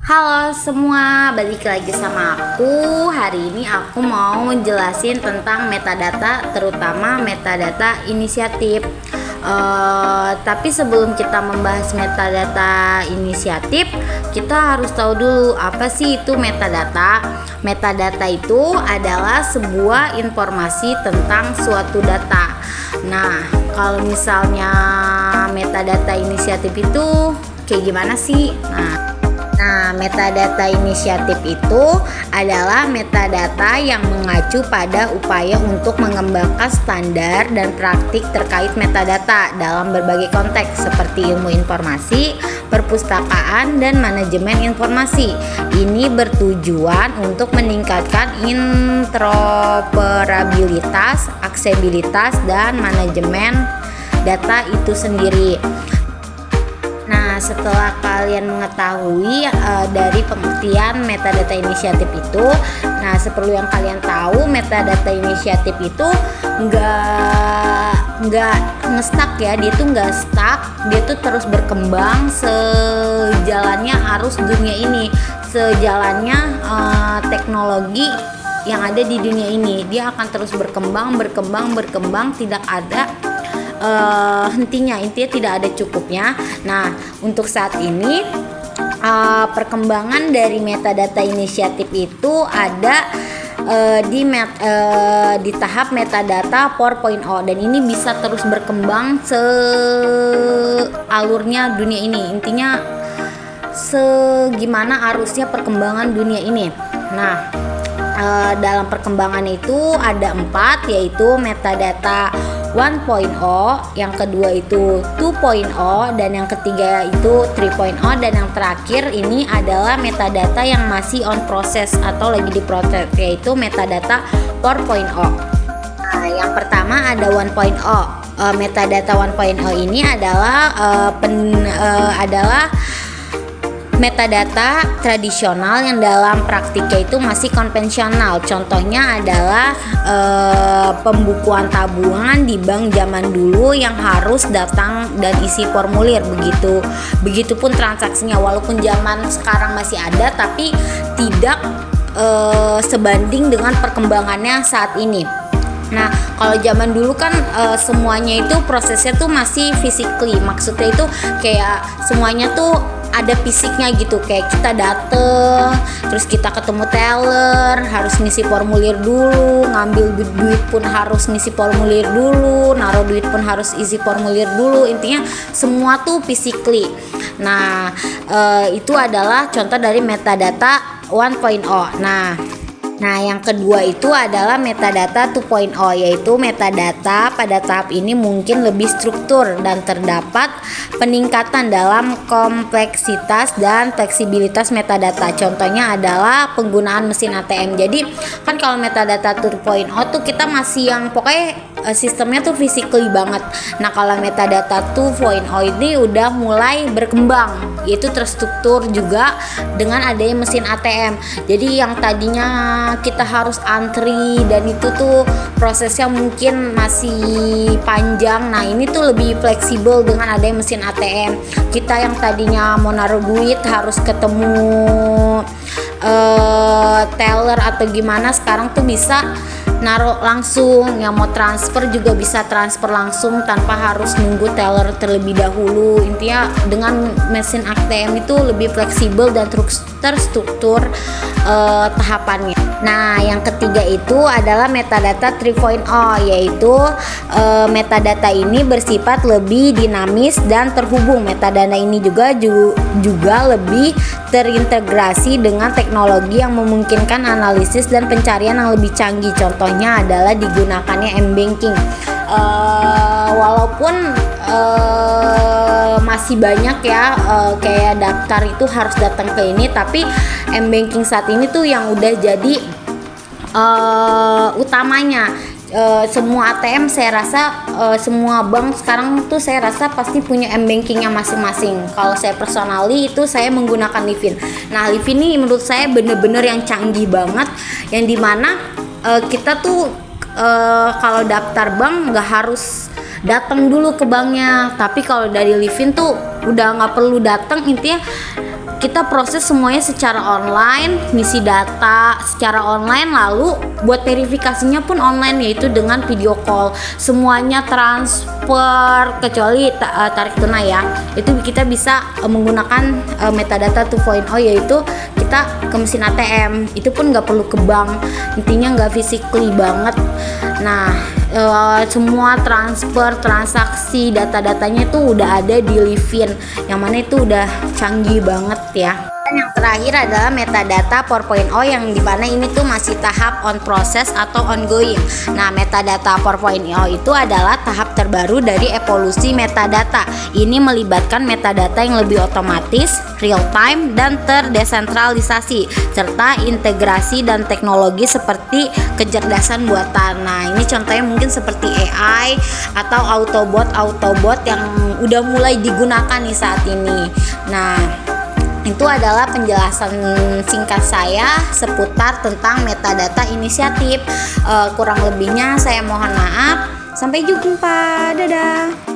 Halo semua, balik lagi sama aku. Hari ini aku mau jelasin tentang metadata, terutama metadata inisiatif. Tapi sebelum kita membahas metadata inisiatif, kita harus tahu dulu apa sih itu metadata. Metadata itu adalah sebuah informasi tentang suatu data. Nah, kalau misalnya metadata inisiatif itu kayak gimana sih? Nah, metadata inisiatif itu adalah metadata yang mengacu pada upaya untuk mengembangkan standar dan praktik terkait metadata dalam berbagai konteks seperti ilmu informasi, perpustakaan, dan manajemen informasi. Ini bertujuan untuk meningkatkan interoperabilitas, aksesibilitas, dan manajemen data itu sendiri. Nah, setelah kalian mengetahui dari pengertian metadata inisiatif itu, nah seperti yang kalian tahu, metadata inisiatif itu nggak ngestak ya, dia tuh nggak stuck, dia tuh terus berkembang sejalannya arus dunia ini, sejalannya teknologi yang ada di dunia ini, dia akan terus berkembang, tidak ada intinya tidak ada cukupnya. Nah, untuk saat ini perkembangan dari metadata inisiatif itu ada di tahap metadata 4.0 dan ini bisa terus berkembang sealurnya dunia ini. Intinya segimana arusnya perkembangan dunia ini. Nah, dalam perkembangan itu ada 4, yaitu metadata 1.0, yang kedua itu 2.0, dan yang ketiga itu 3.0, dan yang terakhir ini adalah metadata yang masih on proses atau lagi diproses, yaitu metadata 4.0. Nah, yang pertama ada 1.0. Metadata 1.0 ini adalah metadata tradisional yang dalam praktiknya itu masih konvensional. Contohnya adalah pembukuan tabungan di bank zaman dulu yang harus datang dan isi formulir, begitupun transaksinya, walaupun zaman sekarang masih ada tapi tidak sebanding dengan perkembangannya saat ini. Nah, kalau zaman dulu kan semuanya itu prosesnya tuh masih physically, maksudnya itu kayak semuanya tuh ada fisiknya gitu, kayak kita dateng, terus kita ketemu teller, harus ngisi formulir dulu, ngambil duit pun harus ngisi formulir dulu, naruh duit pun harus isi formulir dulu, intinya semua tuh physically. Nah, itu adalah contoh dari metadata 1.0. Nah, yang kedua itu adalah metadata 2.0, yaitu metadata pada tahap ini mungkin lebih struktur dan terdapat peningkatan dalam kompleksitas dan fleksibilitas metadata. Contohnya adalah penggunaan mesin ATM. Jadi kan kalau metadata 2.0 tuh kita masih yang pokoknya sistemnya tuh physically banget. Nah, kalau metadata 2.0 ini udah mulai berkembang, yaitu terstruktur juga dengan adanya mesin ATM. Jadi yang tadinya kita harus antri dan itu tuh prosesnya mungkin masih panjang. Nah, ini tuh lebih fleksibel dengan adanya mesin ATM. Kita yang tadinya mau naruh duit harus ketemu teller atau gimana, sekarang tuh bisa naruh langsung. Yang mau transfer juga bisa transfer langsung tanpa harus nunggu teller terlebih dahulu. Intinya dengan mesin ATM itu lebih fleksibel dan terstruktur tahapannya. Nah, yang ketiga itu adalah metadata 3.0, yaitu metadata ini bersifat lebih dinamis dan terhubung. Metadata ini juga lebih terintegrasi dengan teknologi yang memungkinkan analisis dan pencarian yang lebih canggih. Contohnya adalah digunakannya m-banking. Walaupun masih banyak ya kayak daftar itu harus datang ke ini, tapi m-banking saat ini tuh yang udah jadi utamanya. Semua ATM saya rasa semua bank sekarang tuh saya rasa pasti punya m-bankingnya masing-masing. Kalau saya personally itu saya menggunakan Livin. Nah, Livin ini menurut saya bener-bener yang canggih banget, yang dimana kita tuh kalau daftar bank nggak harus datang dulu ke banknya, tapi kalau dari Livin tuh udah nggak perlu datang, intinya kita proses semuanya secara online, ngisi data secara online, lalu buat verifikasinya pun online, yaitu dengan video call. Semuanya transfer kecuali tarik tunai ya, itu kita bisa menggunakan metadata 2.0, yaitu kita ke mesin ATM, itu pun nggak perlu ke bank, intinya nggak physically banget. Nah, semua transfer, transaksi, data-datanya itu udah ada di Livin, yang mana itu udah canggih banget ya. Dan yang terakhir adalah metadata 4.0, yang dimana ini tuh masih tahap on process atau ongoing. Nah, metadata 4.0 itu adalah tahap terbaru dari evolusi metadata. Ini melibatkan metadata yang lebih otomatis, real time, dan terdesentralisasi, serta integrasi dan teknologi seperti kecerdasan buatan. Nah, ini contohnya mungkin seperti AI atau Autobot yang udah mulai digunakan nih saat ini. Nah, itu adalah penjelasan singkat saya seputar tentang metadata inisiatif. Kurang lebihnya saya mohon maaf. Sampai jumpa, dadah.